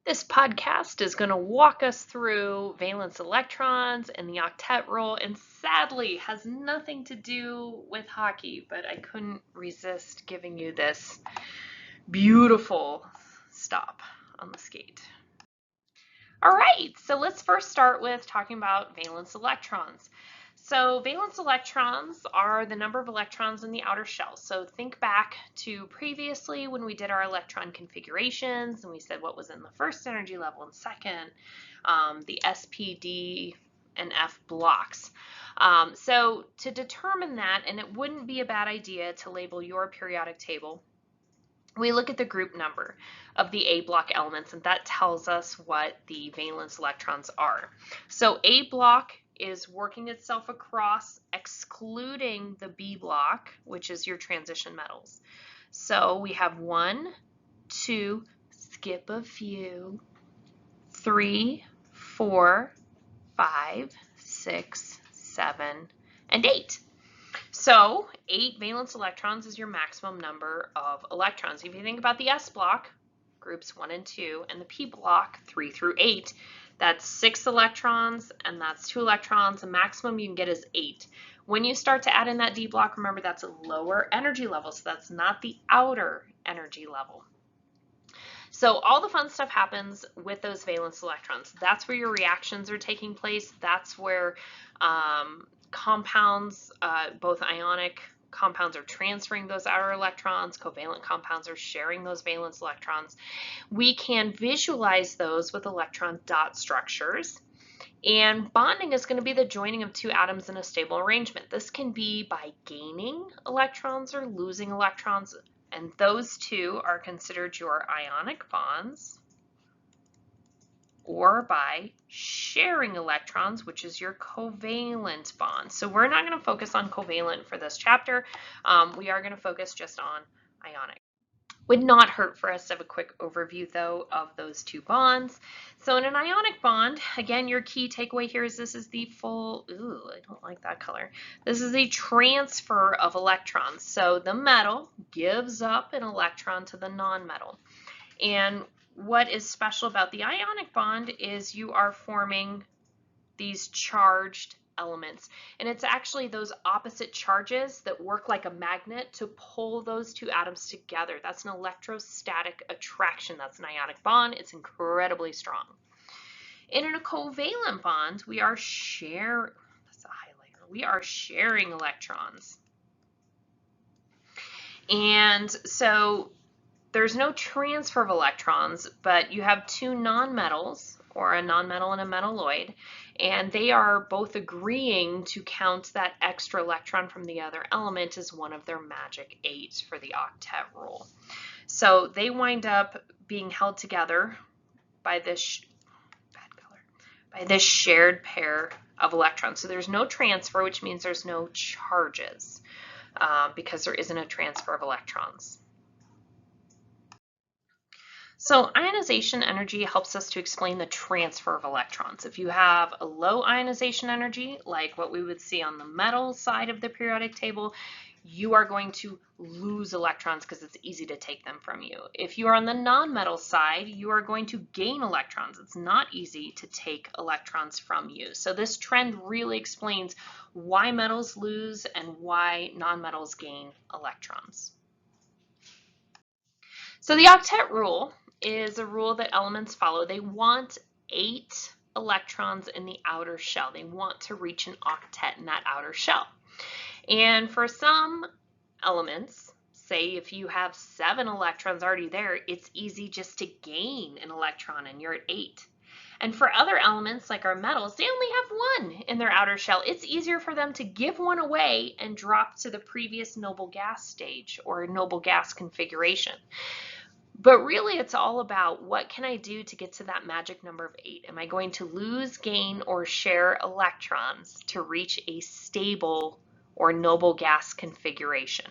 This podcast is going to walk us through valence electrons and the octet rule, and sadly has nothing to do with hockey, but I couldn't resist giving you this beautiful stop on the skate. All right, so let's first start with talking about valence electrons. So valence electrons are the number of electrons in the outer shell. So think back to previously when we did our electron configurations and we said what was in the first energy level and second, the SP, D, and F blocks. So to determine that, and it wouldn't be a bad idea to label your periodic table, we look at the group number of the A block elements, and that tells us what the valence electrons are. So A block is working itself across, excluding the B block, which is your transition metals. So we have 1, 2, skip a few, 3, 4, 5, 6, 7, and 8. So 8 valence electrons is your maximum number of electrons. If you think about the S block, groups 1 and 2, and the P block, 3 through 8, that's 6 electrons and that's 2 electrons. The maximum you can get is 8. When you start to add in that D block, remember that's a lower energy level, so that's not the outer energy level. So all the fun stuff happens with those valence electrons. That's where your reactions are taking place. That's where compounds, both ionic compounds are transferring those outer electrons, covalent compounds are sharing those valence electrons. We can visualize those with electron dot structures. And bonding is going to be the joining of two atoms in a stable arrangement. This can be by gaining electrons or losing electrons, and those two are considered your ionic bonds, or by sharing electrons, which is your covalent bond. So we're not going to focus on covalent for this chapter. We are going to focus just on ionic. Would not hurt for us to have a quick overview, though, of those two bonds. So in an ionic bond, again, your key takeaway here is this is the full, ooh, I don't like that color. This is the transfer of electrons. So the metal gives up an electron to the non-metal. And what is special about the ionic bond is you are forming these charged elements. And it's actually those opposite charges that work like a magnet to pull those two atoms together. That's an electrostatic attraction. That's an ionic bond. It's incredibly strong. And in a covalent bond, we are sharing, that's a highlighter, we are sharing electrons. And so there's no transfer of electrons, but you have two nonmetals, or a nonmetal and a metalloid, and they are both agreeing to count that extra electron from the other element as one of their magic 8 for the octet rule. So they wind up being held together by this shared pair of electrons. So there's no transfer, which means there's no charges, because there isn't a transfer of electrons. So ionization energy helps us to explain the transfer of electrons. If you have a low ionization energy, like what we would see on the metal side of the periodic table, you are going to lose electrons because it's easy to take them from you. If you are on the non-metal side, you are going to gain electrons. It's not easy to take electrons from you. So this trend really explains why metals lose and why non-metals gain electrons. So the octet rule is a rule that elements follow. They want 8 electrons in the outer shell. They want to reach an octet in that outer shell. And for some elements, say if you have 7 electrons already there, it's easy just to gain an electron and you're at 8. And for other elements like our metals, they only have 1 in their outer shell. It's easier for them to give 1 away and drop to the previous noble gas stage or noble gas configuration. But really, it's all about what can I do to get to that magic number of 8? Am I going to lose, gain, or share electrons to reach a stable or noble gas configuration?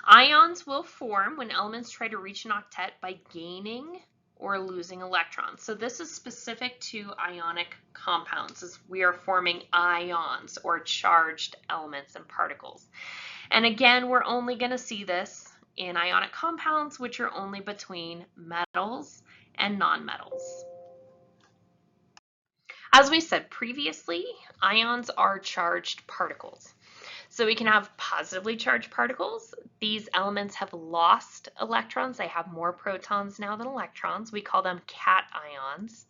Ions will form when elements try to reach an octet by gaining or losing electrons. So this is specific to ionic compounds, as we are forming ions or charged elements and particles. And again, we're only going to see this in ionic compounds, which are only between metals and nonmetals. As we said previously, ions are charged particles. So we can have positively charged particles. These elements have lost electrons. They have more protons now than electrons. We call them cations.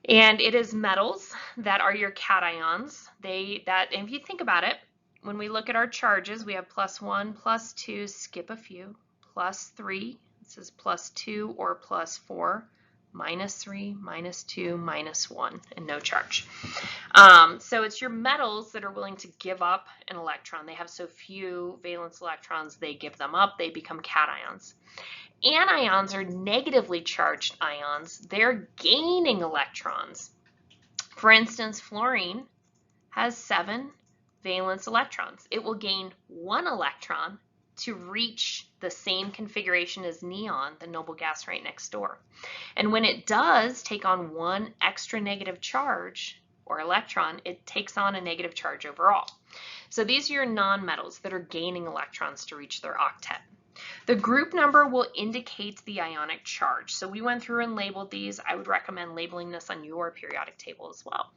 And it is metals that are your cations. If you think about it, when we look at our charges, we have +1, +2, skip a few, +3, this is +2 or +4, -3, -2, -1, and no charge. So it's your metals that are willing to give up an electron. They have so few valence electrons, they give them up, they become cations. Anions are negatively charged ions. They're gaining electrons. For instance, fluorine has 7 valence electrons. It will gain 1 electron to reach the same configuration as neon, the noble gas right next door. And when it does take on 1 extra negative charge or electron, it takes on a negative charge overall. So these are your nonmetals that are gaining electrons to reach their octet. The group number will indicate the ionic charge. So we went through and labeled these. I would recommend labeling this on your periodic table as well.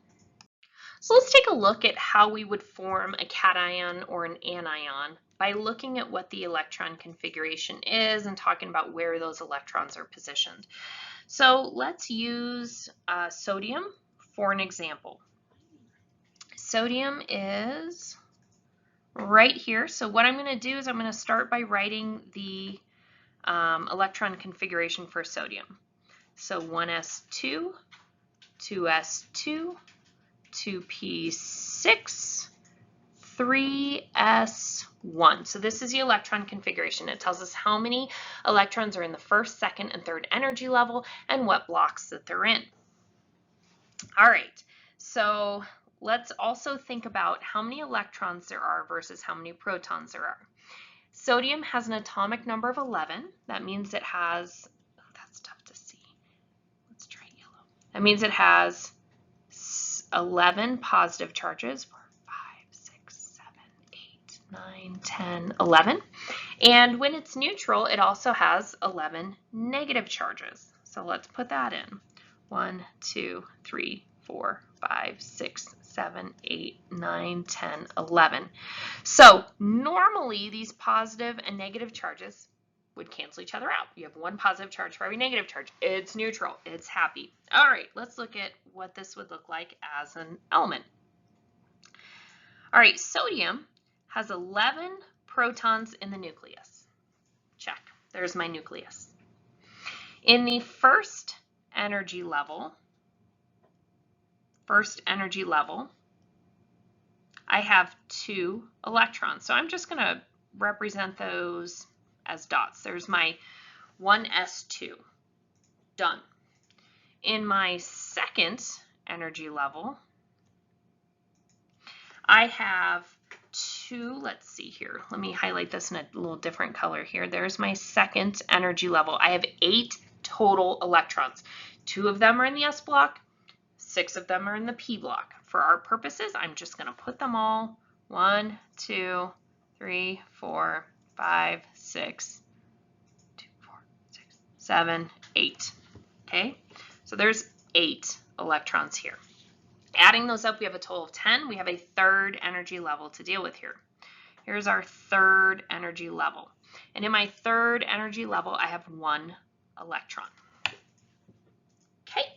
So let's take a look at how we would form a cation or an anion by looking at what the electron configuration is and talking about where those electrons are positioned. So let's use sodium for an example. Sodium is right here. So what I'm going to do is I'm going to start by writing the electron configuration for sodium. So 1s2, 2s2, 2p6, 3s1. So this is the electron configuration. It tells us how many electrons are in the first, second, and third energy level and what blocks that they're in. All right, so let's also think about how many electrons there are versus how many protons there are. Sodium has an atomic number of 11. That means it has, oh, that's tough to see. Let's try yellow. That means it has 11 positive charges. 4, 5, 6, 7, 8, 9, 10, 11. And when it's neutral, it also has 11 negative charges. So let's put that in. 1, 2, 3, 4, 5, 6, 7, 8, 9, 10, 11. So normally these positive and negative charges would cancel each other out. You have 1 positive charge for every negative charge. It's neutral. It's happy. All right, let's look at what this would look like as an element. All right, sodium has 11 protons in the nucleus. Check. There's my nucleus. In the first energy level, I have 2 electrons. So I'm just going to represent those as dots. There's my 1s2. Done. In my second energy level, I have 2, let's see here. Let me highlight this in a little different color here. There's my second energy level. I have 8 total electrons. 2 of them are in the S block, 6 of them are in the P block. For our purposes, I'm just going to put them all 1, 2, 3, 4, 5, 6, 2, 4, 6, 7, 8. Okay, so there's 8 electrons here. Adding those up, we have a total of 10. We have a third energy level to deal with here. Here's our third energy level. And in my third energy level, I have 1 electron. Okay.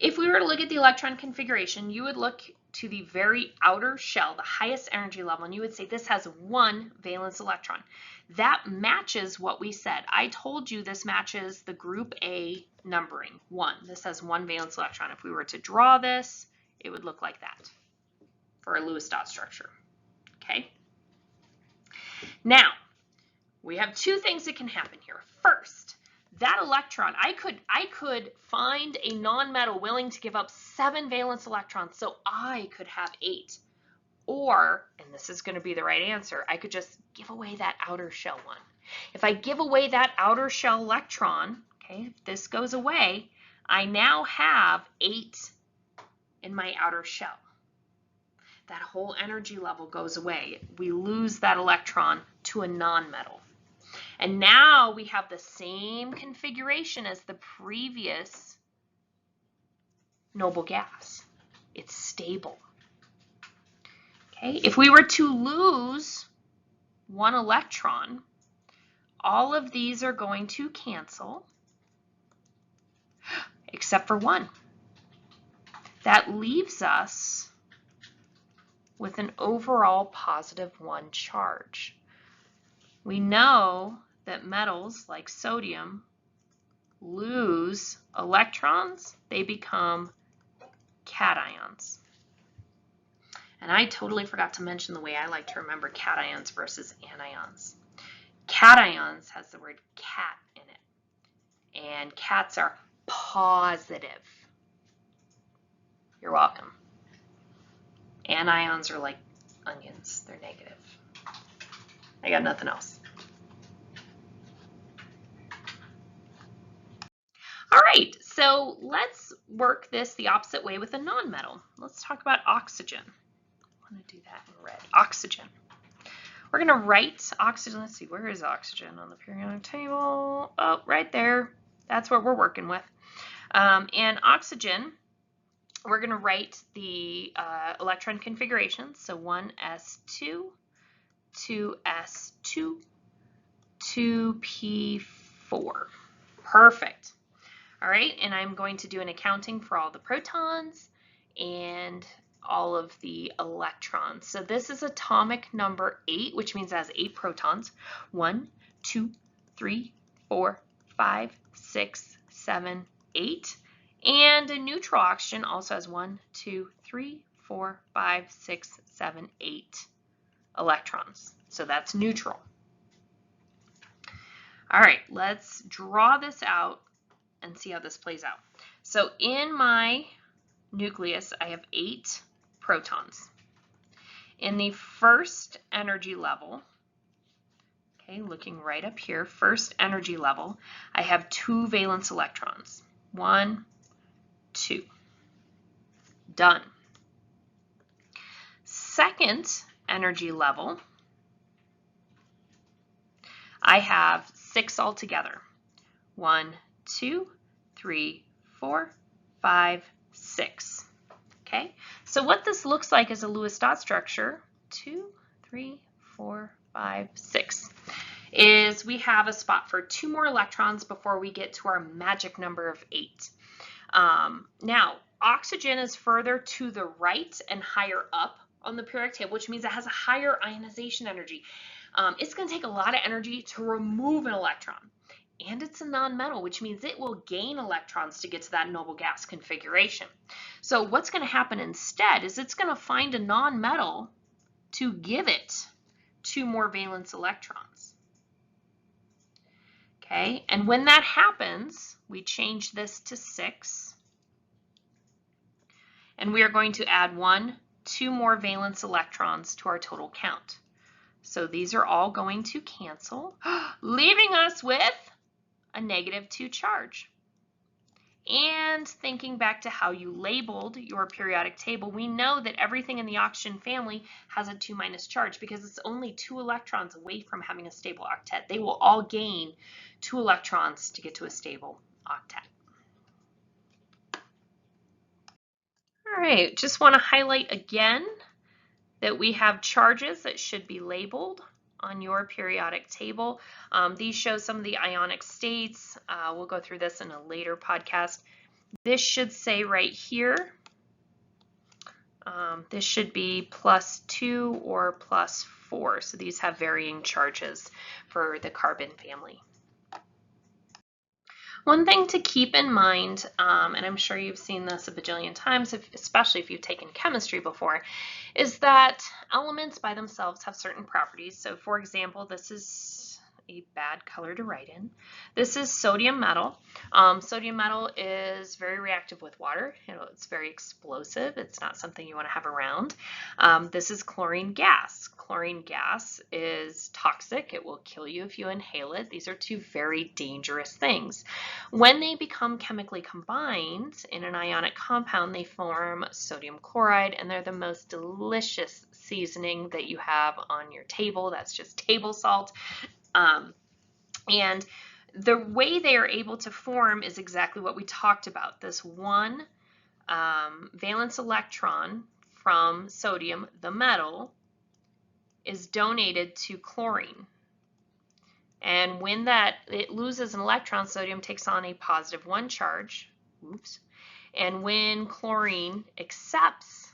If we were to look at the electron configuration, you would look to the very outer shell, the highest energy level, and you would say this has 1 valence electron. That matches what we said. I told you this matches the group A numbering, 1. This has 1 valence electron. If we were to draw this, it would look like that for a Lewis dot structure. Okay. Now, we have 2 things that can happen here. First, that electron, I could find a nonmetal willing to give up 7 valence electrons, so I could have 8. Or, and this is going to be the right answer, I could just give away that outer shell one. If I give away that outer shell electron, okay, if this goes away, I now have 8 in my outer shell. That whole energy level goes away. We lose that electron to a nonmetal. And now we have the same configuration as the previous noble gas. It's stable. Okay, if we were to lose one electron, all of these are going to cancel except for one. That leaves us with an overall positive 1 charge. We know that metals like sodium lose electrons, they become cations. And I totally forgot to mention the way I like to remember cations versus anions. Cations has the word cat in it, and cats are positive. You're welcome. Anions are like onions, they're negative. I got nothing else. All right, so let's work this the opposite way with a nonmetal. Let's talk about oxygen. I want to do that in red. Oxygen. We're going to write oxygen. Let's see, where is oxygen on the periodic table? Oh, right there. That's what we're working with. And oxygen, we're going to write the electron configurations. So 1s2, 2s2, 2p4. Perfect. All right, and I'm going to do an accounting for all the protons and all of the electrons. So this is atomic number 8, which means it has 8 protons. 1, 2, 3, 4, 5, 6, 7, 8. And a neutral oxygen also has 1, 2, 3, 4, 5, 6, 7, 8 electrons. So that's neutral. All right, let's draw this out and see how this plays out. So in my nucleus, I have 8 protons. In the first energy level, okay, looking right up here, first energy level, I have 2 valence electrons. 1, 2. Done. Second energy level, I have 6 altogether. 1, 2, 3, 4, 5, 6. Okay, so what this looks like is a Lewis dot structure, 2, 3, 4, 5, 6, is we have a spot for 2 more electrons before we get to our magic number of 8. Now, oxygen is further to the right and higher up on the periodic table, which means it has a higher ionization energy. It's going to take a lot of energy to remove an electron. And it's a nonmetal, which means it will gain electrons to get to that noble gas configuration. So what's going to happen instead is it's going to find a nonmetal to give it 2 more valence electrons. Okay, and when that happens, we change this to 6. And we are going to add 1, 2 more valence electrons to our total count. So these are all going to cancel, leaving us with a -2 charge. And thinking back to how you labeled your periodic table, we know that everything in the oxygen family has a 2- charge because it's only 2 electrons away from having a stable octet. They will all gain 2 electrons to get to a stable octet. All right, just want to highlight again that we have charges that should be labeled on your periodic table. These show some of the ionic states. We'll go through this in a later podcast. This should say right here, this should be +2 or +4. So these have varying charges for the carbon family. One thing to keep in mind, and I'm sure you've seen this a bajillion times, especially if you've taken chemistry before, is that elements by themselves have certain properties. So for example, this is a bad color to write in. This is sodium metal. Sodium metal is very reactive with water. It's very explosive. It's not something you want to have around. This is chlorine gas. Chlorine gas is toxic. It will kill you if you inhale it. These are 2 very dangerous things. When they become chemically combined in an ionic compound, they form sodium chloride, and they're the most delicious seasoning that you have on your table. That's just table salt. And the way they are able to form is exactly what we talked about. This one valence electron from sodium, the metal, is donated to chlorine. And when it loses an electron, sodium takes on a positive 1 charge. Oops. And when chlorine accepts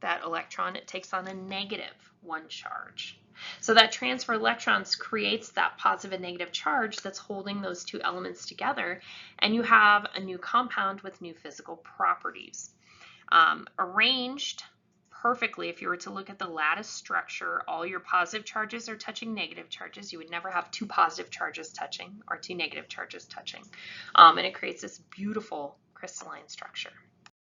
that electron, it takes on a negative 1 charge. So that transfer electrons creates that positive and negative charge that's holding those two elements together, and you have a new compound with new physical properties. Arranged perfectly, if you were to look at the lattice structure, all your positive charges are touching negative charges. You would never have two positive charges touching or two negative charges touching. And it creates this beautiful crystalline structure.